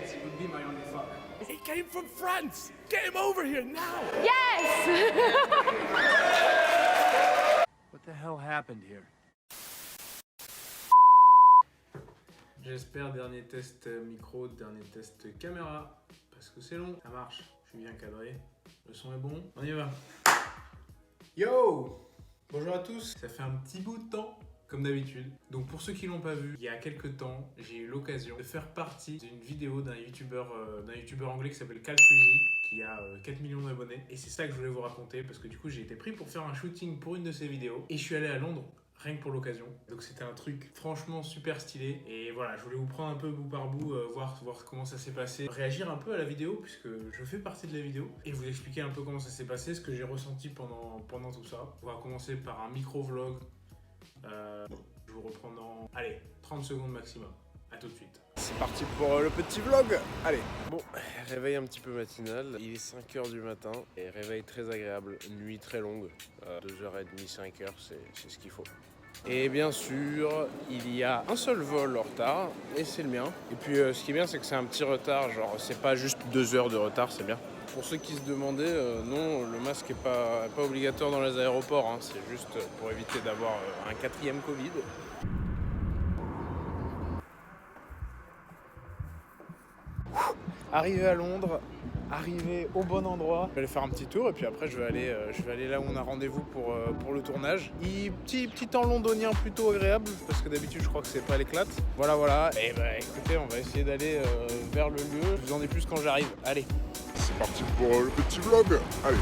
chance, he would be my only fuck. He came from France! Get him over here now! Yes! What the hell happened here? J'espère dernier test micro, dernier test caméra, parce que c'est long, ça marche, je suis bien cadré, le son est bon, on y va. Yo! Bonjour à tous, ça fait un petit bout de temps, comme d'habitude. Donc pour ceux qui l'ont pas vu, il y a quelques temps, j'ai eu l'occasion de faire partie d'une vidéo d'un youtubeur anglais qui s'appelle Calfreezy, qui a 4 millions d'abonnés. Et c'est ça que je voulais vous raconter, parce que du coup j'ai été pris pour faire un shooting pour une de ses vidéos, et je suis allé à Londres. Rien que pour l'occasion. Donc c'était un truc franchement super stylé. Et voilà, je voulais vous prendre un peu bout par bout, voir comment ça s'est passé. Réagir un peu à la vidéo, puisque je fais partie de la vidéo. Et vous expliquer un peu comment ça s'est passé, ce que j'ai ressenti pendant tout ça. On va commencer par un micro-vlog. Je vous reprends dans, allez, 30 secondes maximum. A tout de suite. C'est parti pour le petit vlog. Allez. Bon, réveil un petit peu matinal. Il est 5h du matin et réveil très agréable. Nuit très longue. 2h30, 5h, c'est ce qu'il faut. Et bien sûr, il y a un seul vol en retard et c'est le mien. Et puis ce qui est bien, c'est que c'est un petit retard. Genre, c'est pas juste 2 heures de retard, c'est bien. Pour ceux qui se demandaient, non, le masque n'est pas obligatoire dans les aéroports. Hein. C'est juste pour éviter d'avoir un 4e Covid. Arrivé à Londres, arrivé au bon endroit. Je vais aller faire un petit tour et puis après je vais aller là où on a rendez-vous pour le tournage. Petit temps londonien plutôt agréable parce que d'habitude je crois que c'est pas l'éclate. Voilà. Et bah écoutez, on va essayer d'aller vers le lieu. Je vous en dis plus quand j'arrive. Allez. C'est parti pour le petit vlog. Allez.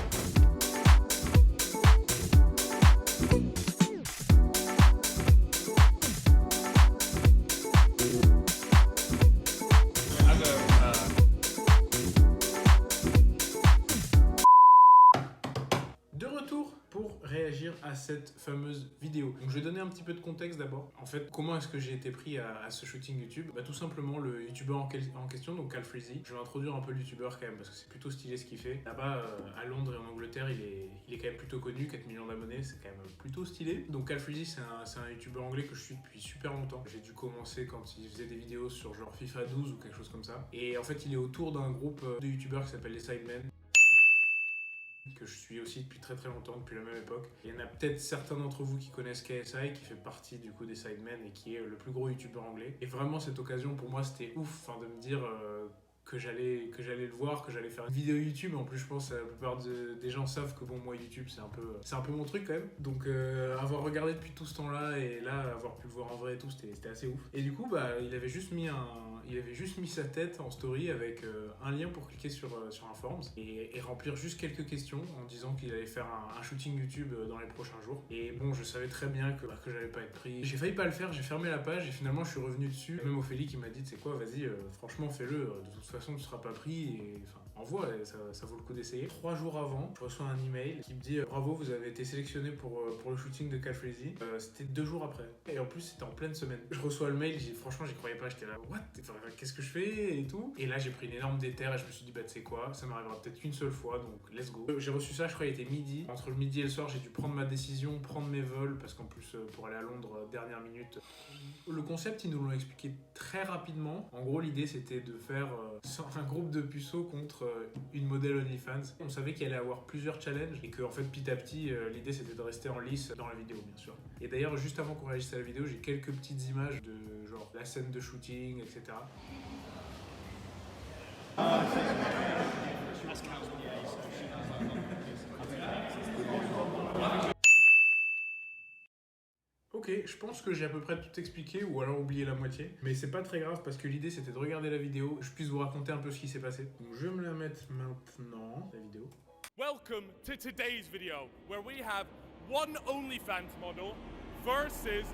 Réagir à cette fameuse vidéo. Donc je vais donner un petit peu de contexte d'abord. En fait, comment est-ce que j'ai été pris à ce shooting YouTube? Tout simplement, le youtubeur en question, donc Calfreezy. Je vais introduire un peu le youtubeur quand même, parce que c'est plutôt stylé ce qu'il fait. Là-bas, à Londres et en Angleterre, il est quand même plutôt connu, 4 millions d'abonnés, c'est quand même plutôt stylé. Donc Calfreezy, c'est un youtubeur anglais que je suis depuis super longtemps. J'ai dû commencer quand il faisait des vidéos sur genre FIFA 12 ou quelque chose comme ça. Et en fait, il est autour d'un groupe de youtubeurs qui s'appelle les Sidemen, que je suis aussi depuis très longtemps, depuis la même époque. Il y en a peut-être certains d'entre vous qui connaissent KSI, qui fait partie du coup des Sidemen et qui est le plus gros youtubeur anglais. Et vraiment cette occasion pour moi c'était ouf, de me dire que j'allais le voir, que j'allais faire une vidéo YouTube. En plus je pense que la plupart des gens savent que bon, moi YouTube c'est un peu mon truc quand même. Donc avoir regardé depuis tout ce temps là et là avoir pu le voir en vrai et tout, c'était assez ouf. Et du coup il avait juste mis sa tête en story avec un lien pour cliquer sur un Forms et remplir juste quelques questions en disant qu'il allait faire un shooting YouTube dans les prochains jours. Et bon, je savais très bien que j'allais pas être pris. J'ai failli pas le faire, j'ai fermé la page et finalement je suis revenu dessus. Même Ophélie qui m'a dit, c'est quoi, vas-y, franchement fais-le, de toute façon tu seras pas pris et enfin envoie, ça vaut le coup d'essayer. 3 jours avant, je reçois un email qui me dit bravo, vous avez été sélectionné pour le shooting de Calfreezy. C'était 2 jours après et en plus c'était en pleine semaine. Je reçois le mail, franchement j'y croyais pas, j'étais là what, qu'est-ce que je fais et tout. Et là j'ai pris une énorme déterre et je me suis dit tu sais quoi, ça m'arrivera peut-être qu'une seule fois, donc let's go. J'ai reçu ça, je crois il était midi. Entre le midi et le soir j'ai dû prendre ma décision, prendre mes vols parce qu'en plus pour aller à Londres dernière minute. Le concept ils nous l'ont expliqué très rapidement. En gros l'idée c'était de faire un groupe de puceaux contre une modèle OnlyFans. On savait qu'il allait avoir plusieurs challenges et que en fait petit à petit l'idée c'était de rester en lice dans la vidéo bien sûr. Et d'ailleurs juste avant qu'on réagisse à la vidéo j'ai quelques petites images de genre la scène de shooting etc. Ok, je pense que j'ai à peu près tout expliqué ou alors oublié la moitié. Mais c'est pas très grave parce que l'idée c'était de regarder la vidéo, que je puisse vous raconter un peu ce qui s'est passé. Donc je vais me la mettre maintenant, la vidéo. Welcome to today's video, where we have one OnlyFans model versus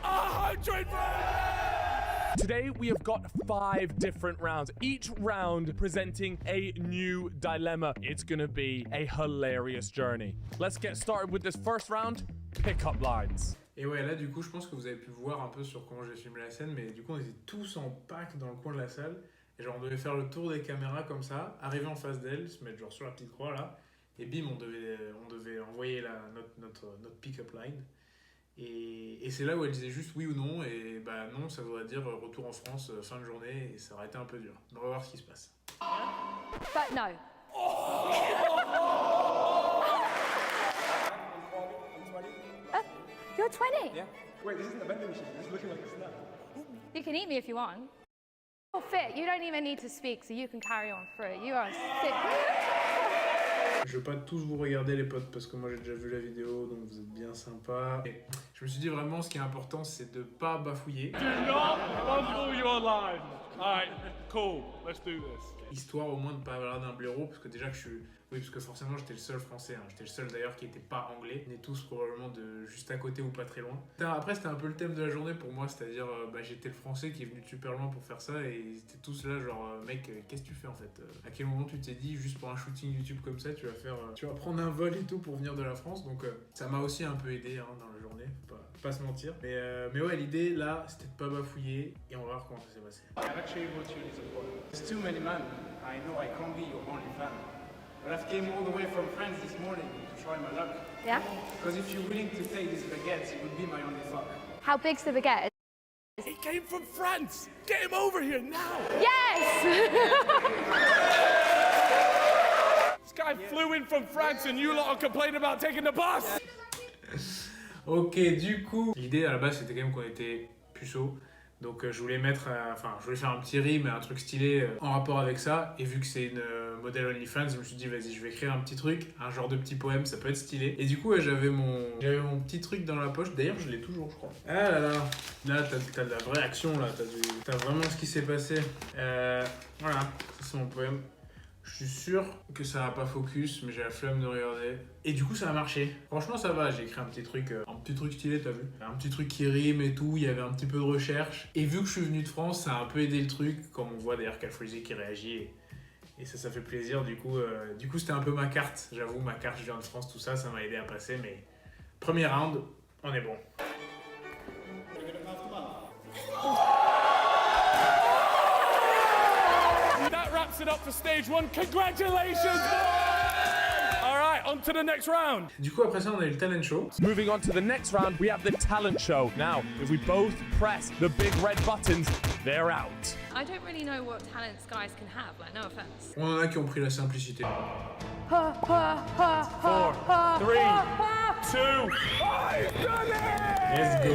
100 friends! Today we have got 5 different rounds, each round presenting a new dilemma. It's gonna be a hilarious journey. Let's get started with this first round, pick-up lines. Et ouais, là du coup je pense que vous avez pu voir un peu sur comment j'ai filmé la scène, mais du coup on était tous en pack dans le coin de la salle, et genre on devait faire le tour des caméras comme ça, arriver en face d'elle, se mettre genre sur la petite croix là, et bim on devait envoyer notre pick-up line. Et c'est là où elle disait juste oui ou non, et bah non, ça voudrait dire retour en France, fin de journée, et ça aurait été un peu dur. On va voir ce qui se passe. But no. You're 20? Yeah. Wait, this isn't a vending machine. This is looking like a snack. You can eat me if you want. You're fit. You don't even need to speak, so you can carry on through. You are sick. Je vais pas tous vous regarder les potes parce que moi j'ai déjà vu la vidéo, donc vous êtes bien sympas. Et je me suis dit vraiment ce qui est important c'est de pas bafouiller. Do not fumble your line. Alright, cool. Let's do this. Histoire au moins de pas avoir d'un blaireau parce que déjà que je suis... Oui, parce que forcément j'étais le seul français, hein. J'étais le seul d'ailleurs qui était pas anglais. On est tous probablement de juste à côté ou pas très loin. Après c'était un peu le thème de la journée pour moi, c'est-à-dire j'étais le français qui est venu de super loin pour faire ça et ils étaient tous là genre mec qu'est-ce que tu fais en fait à quel moment tu t'es dit juste pour un shooting YouTube comme ça tu vas faire tu vas prendre un vol et tout pour venir de la France, donc ça m'a aussi un peu aidé hein, dans la journée, faut pas se mentir. Mais ouais, l'idée là c'était de pas bafouiller et on va voir comment ça s'est passé. I've actually wrote you this report. There's too many men. I know I can't be your only fan. But I've came all the way from France this morning to try my luck. Yeah? Because if you're willing to take these baguettes, it would be my only fuck. How big's the baguette? He came from France. Get him over here now. Yes! This guy flew in from France and you lot are complaining about taking the bus. Ok, du coup, l'idée à la base c'était quand même qu'on était puceaux. Donc je voulais je voulais faire un petit rime, un truc stylé en rapport avec ça. Et vu que c'est une modèle OnlyFans, je me suis dit vas-y, je vais écrire un petit truc, un genre de petit poème, ça peut être stylé. Et du coup, j'avais mon petit truc dans la poche. D'ailleurs, je l'ai toujours, je crois. Ah là là, là t'as de la vraie action là, t'as vraiment ce qui s'est passé. Voilà, ça c'est mon poème. Je suis sûr que ça va pas focus, mais j'ai la flemme de regarder. Et du coup, ça a marché. Franchement, ça va. J'ai écrit un petit truc stylé, t'as vu? Un petit truc qui rime et tout. Il y avait un petit peu de recherche. Et vu que je suis venu de France, ça a un peu aidé le truc. Comme on voit d'ailleurs Calfreezy qui réagit. Et ça fait plaisir. Du coup, c'était un peu ma carte. J'avoue, ma carte, je viens de France, tout ça, ça m'a aidé à passer. Mais premier round, on est bon. That wraps it up for stage one. Congratulations! All right, on to the next round. Du coup, après ça, on a eu le talent show. Moving on to the next round, we have the talent show. Now, if we both press the big red buttons, they're out. I don't really know what talents guys can have, like, no offense. On en a qui ont pris la simplicité. 4, 3, 2, I've done it! Let's go!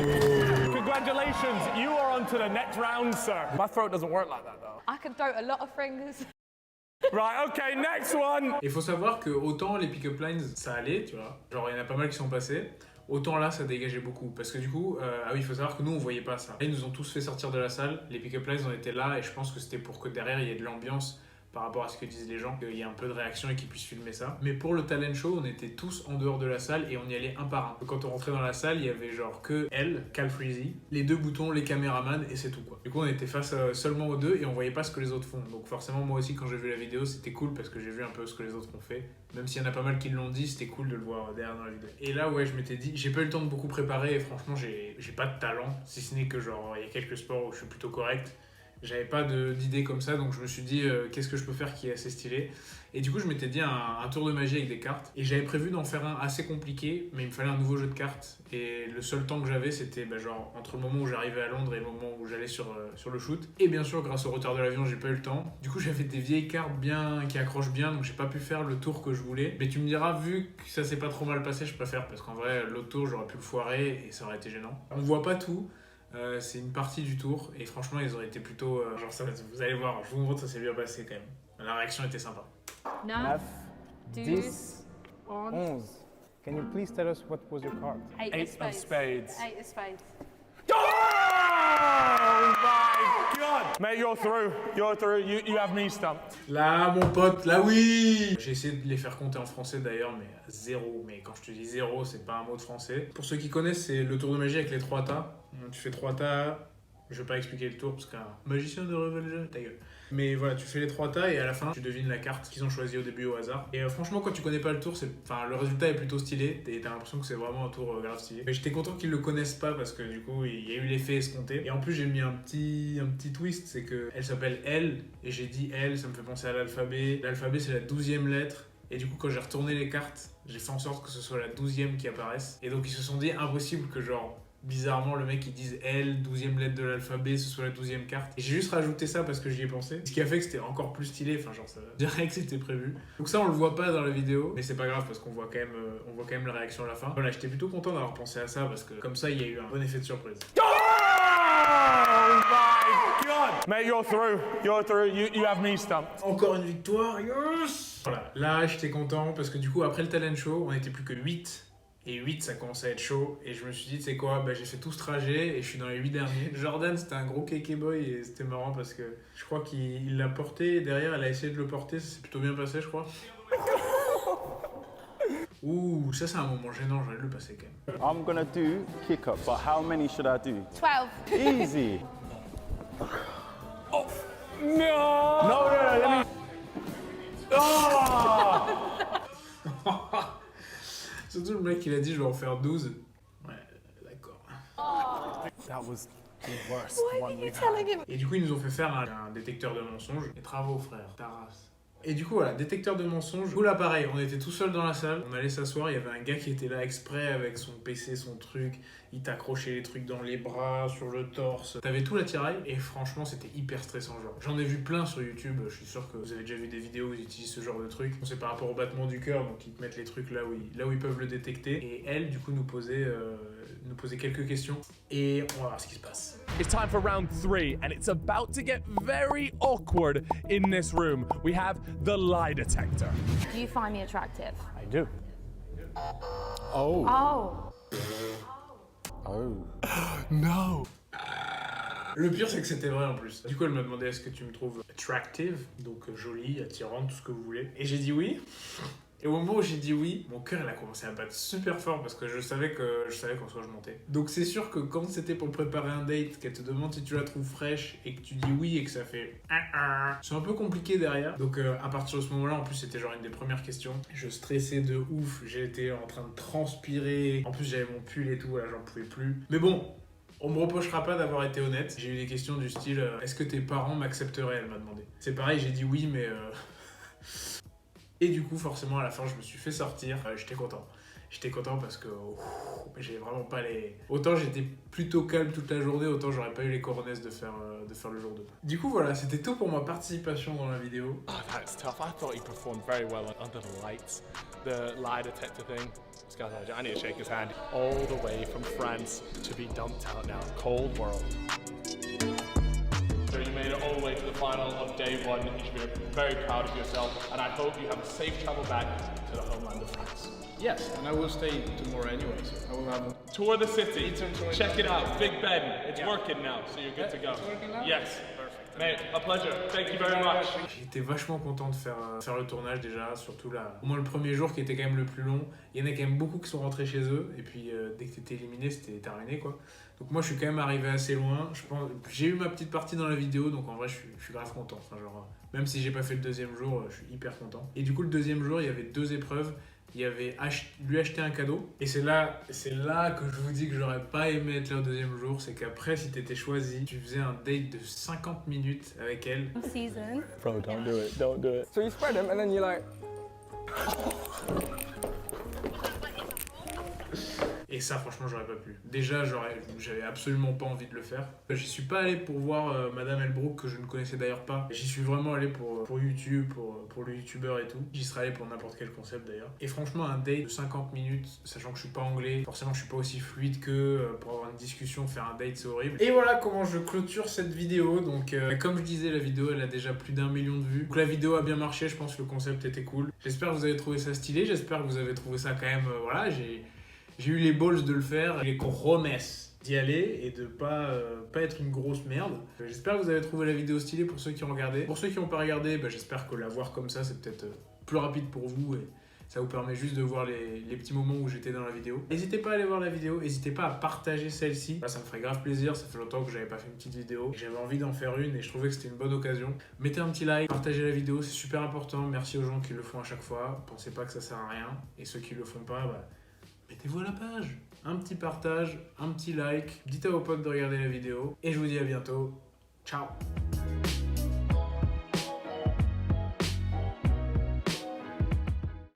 Congratulations, you are on to the next round, sir. My throat doesn't work like that, though. I can throw a lot of things. Right, okay, next one. Il faut savoir que autant les pick-up lines, ça allait, tu vois. Genre, il y en a pas mal qui sont passés. Autant là, ça dégageait beaucoup. Parce que du coup, ah oui, il faut savoir que nous, on voyait pas ça. Là, ils nous ont tous fait sortir de la salle. Les pick-up lines, on était là. Et je pense que c'était pour que derrière, il y ait de l'ambiance par rapport à ce que disent les gens, qu'il y ait un peu de réaction et qu'ils puissent filmer ça. Mais pour le talent show, on était tous en dehors de la salle et on y allait un par un. Donc, quand on rentrait dans la salle, il y avait genre que elle, Calfreezy, les deux boutons, les caméramans et c'est tout quoi. Du coup, on était face seulement aux deux et on voyait pas ce que les autres font. Donc forcément, moi aussi, quand j'ai vu la vidéo, c'était cool parce que j'ai vu un peu ce que les autres ont fait. Même s'il y en a pas mal qui l'ont dit, c'était cool de le voir derrière dans la vidéo. Et là, ouais, je m'étais dit, j'ai pas eu le temps de beaucoup préparer et franchement, j'ai pas de talent, si ce n'est que genre, il y a quelques sports où je suis plutôt correct. J'avais pas d'idée comme ça, donc je me suis dit qu'est-ce que je peux faire qui est assez stylé. Et du coup, je m'étais dit un tour de magie avec des cartes. Et j'avais prévu d'en faire un assez compliqué, mais il me fallait un nouveau jeu de cartes. Et le seul temps que j'avais, c'était genre entre le moment où j'arrivais à Londres et le moment où j'allais sur le shoot. Et bien sûr, grâce au retard de l'avion, j'ai pas eu le temps. Du coup, j'avais des vieilles cartes qui accrochent bien, donc j'ai pas pu faire le tour que je voulais. Mais tu me diras, vu que ça s'est pas trop mal passé, je préfère, parce qu'en vrai, l'autre tour, j'aurais pu le foirer et ça aurait été gênant. On voit pas tout. C'est une partie du tour et franchement ils auraient été plutôt genre ça, vous allez voir, je vous montre, ça s'est bien passé quand même, la réaction était sympa. 9, 10, 11, 11. Can you please tell us what was your card? 8 8 of of spades. spades. 8 of spades. Oh my god! Mate, you're through. You're through. You have me stumped. Là mon pote, là oui. J'ai essayé de les faire compter en français d'ailleurs, mais zéro. Mais quand je te dis zéro, c'est pas un mot de français. Pour ceux qui connaissent, c'est le tour de magie avec les 3 tas. Tu fais 3 tas. Je vais pas expliquer le tour parce qu'un magicien de Revelge, ta gueule. Mais voilà, tu fais les 3 tas et à la fin, tu devines la carte qu'ils ont choisie au début au hasard. Et franchement, quand tu connais pas le tour, le résultat est plutôt stylé et t'as l'impression que c'est vraiment un tour grave stylé. Mais j'étais content qu'ils le connaissent pas parce que du coup, il y a eu l'effet escompté. Et en plus, j'ai mis un petit twist, c'est que elle s'appelle Elle et j'ai dit Elle, ça me fait penser à l'alphabet. L'alphabet, c'est la 12e lettre Et du coup, quand j'ai retourné les cartes, j'ai fait en sorte que ce soit la 12e qui apparaisse. Et donc, ils se sont dit impossible que genre, bizarrement, le mec il dise L, 12e lettre de l'alphabet, ce soit la 12e carte. Et j'ai juste rajouté ça parce que j'y ai pensé. Ce qui a fait que c'était encore plus stylé, enfin genre ça, je dirais que c'était prévu. Donc ça on le voit pas dans la vidéo, mais c'est pas grave parce qu'on voit quand même la réaction à la fin. Voilà, j'étais plutôt content d'avoir pensé à ça parce que comme ça il y a eu un bon effet de surprise. Oh my god! Mate, you're through. You're through. You have me stumped. Encore une victoire, yes! Voilà, là j'étais content parce que du coup après le talent show, on était plus que 8. Et 8, ça commençait à être chaud. Et je me suis dit, tu sais quoi, bah, j'ai fait tout ce trajet et je suis dans les 8 derniers. Jordan, c'était un gros kéké boy et c'était marrant parce que je crois qu'il l'a porté. Et derrière, elle a essayé de le porter. Ça s'est plutôt bien passé, je crois. Ouh, ça c'est un moment gênant, j'allais le passer quand même. I'm gonna do kick up, but how many should I do? 12. Easy. No! No, let me. Oh! Surtout le mec, il a dit, je vais en faire 12. Ouais, d'accord. That was the worst one we've Telling him. Et du coup, ils nous ont fait faire un détecteur de mensonges. Et bravo, frère, ta race. Et du coup, voilà, détecteur de mensonges. Du coup, là, pareil, on était tout seul dans la salle. On allait s'asseoir. Il y avait un gars qui était là exprès avec son PC, son truc. Il t'accrochait les trucs dans les bras, sur le torse. T'avais tout l'attirail. Et franchement, c'était hyper stressant. Genre, j'en ai vu plein sur YouTube. Je suis sûr que vous avez déjà vu des vidéos où ils utilisent ce genre de truc. C'est par rapport au battement du cœur. Donc, ils te mettent les trucs là où ils peuvent le détecter. Et elle, du coup, nous posait quelques questions. Et on va voir ce qui se passe. It's time for round 3, and it's about to get very awkward in this room. We have the lie detector. Do you find me attractive? I do. Oh. Oh. No. Le pire, c'est que c'était vrai en plus. Du coup, elle m'a demandé est-ce que tu me trouves attractive, donc jolie, attirante, tout ce que vous voulez. Et j'ai dit oui. Et au moment où j'ai dit oui, mon cœur il a commencé à battre super fort parce que je savais qu'en soi je montais. Donc c'est sûr que quand c'était pour préparer un date, qu'elle te demande si tu la trouves fraîche et que tu dis oui et que ça fait c'est un peu compliqué derrière. Donc à partir de ce moment-là, en plus c'était genre une des premières questions. Je stressais de ouf, j'étais en train de transpirer. En plus j'avais mon pull et tout, là j'en pouvais plus. Mais bon, on me reprochera pas d'avoir été honnête. J'ai eu des questions du style est-ce que tes parents m'accepteraient? Elle m'a demandé. C'est pareil, j'ai dit oui, mais Et du coup, forcément, à la fin, je me suis fait sortir. J'étais content. J'étais content parce que j'avais vraiment pas les... Autant j'étais plutôt calme toute la journée, autant j'aurais pas eu les coronesses de faire le jour 2. Du coup, voilà, c'était tout pour ma participation dans la vidéo. Oh, that's tough. I thought he performed very well under the lights. The lie detector thing. This guy's like, I need to shake his hand. All the way from France to be dumped out now. Cold world. So you made it all the way to the final of day 1. You should be very proud of yourself, and I hope you have a safe travel back to the homeland of France. Yes, and I will stay tomorrow anyway, so I will have Tour the city. Check it out. Big Ben. It's working now, so you're good to go. It's working now? Yes. Mate, a pleasure. Thank you very much. J'étais vachement content de faire le tournage déjà, surtout là. Au moins le premier jour qui était quand même le plus long. Il y en a quand même beaucoup qui sont rentrés chez eux, et puis dès que t'étais éliminé, c'était terminé quoi. Donc moi je suis quand même arrivé assez loin. Je pense, j'ai eu ma petite partie dans la vidéo, donc en vrai je suis grave content. Enfin, genre, même si j'ai pas fait le deuxième jour, je suis hyper content. Et du coup le deuxième jour, il y avait 2 épreuves. Il y avait lui acheter un cadeau. Et c'est là que je vous dis que j'aurais pas aimé être là au deuxième jour. C'est qu'après, si t'étais choisi, tu faisais un date de 50 minutes avec elle. Season. Bro, don't do it. Don't do it. So you spread them and then you're like... Et ça, franchement, j'aurais pas pu. Déjà, j'avais absolument pas envie de le faire. J'y suis pas allé pour voir Madame Elbrook, que je ne connaissais d'ailleurs pas. J'y suis vraiment allé pour YouTube, pour le youtubeur et tout. J'y serais allé pour n'importe quel concept d'ailleurs. Et franchement, un date de 50 minutes, sachant que je suis pas anglais, forcément, je suis pas aussi fluide que pour avoir une discussion, faire un date, c'est horrible. Et voilà comment je clôture cette vidéo. Donc, comme je disais, la vidéo, elle a déjà plus d'1 million de vues. Donc, la vidéo a bien marché. Je pense que le concept était cool. J'espère que vous avez trouvé ça stylé. J'espère que vous avez trouvé ça quand même, voilà, j'ai eu les balls de le faire, les promesses d'y aller et de pas être une grosse merde. J'espère que vous avez trouvé la vidéo stylée pour ceux qui ont regardé. Pour ceux qui n'ont pas regardé, j'espère que la voir comme ça, c'est peut-être plus rapide pour vous et ça vous permet juste de voir les petits moments où j'étais dans la vidéo. N'hésitez pas à aller voir la vidéo, n'hésitez pas à partager celle-ci. Ça me ferait grave plaisir, ça fait longtemps que j'avais pas fait une petite vidéo. J'avais envie d'en faire une et je trouvais que c'était une bonne occasion. Mettez un petit like, partagez la vidéo, c'est super important. Merci aux gens qui le font à chaque fois. Pensez pas que ça sert à rien. Et ceux qui le font pas, mettez-vous à la page. Un petit partage, un petit like. Dites à vos potes de regarder la vidéo. Et je vous dis à bientôt. Ciao.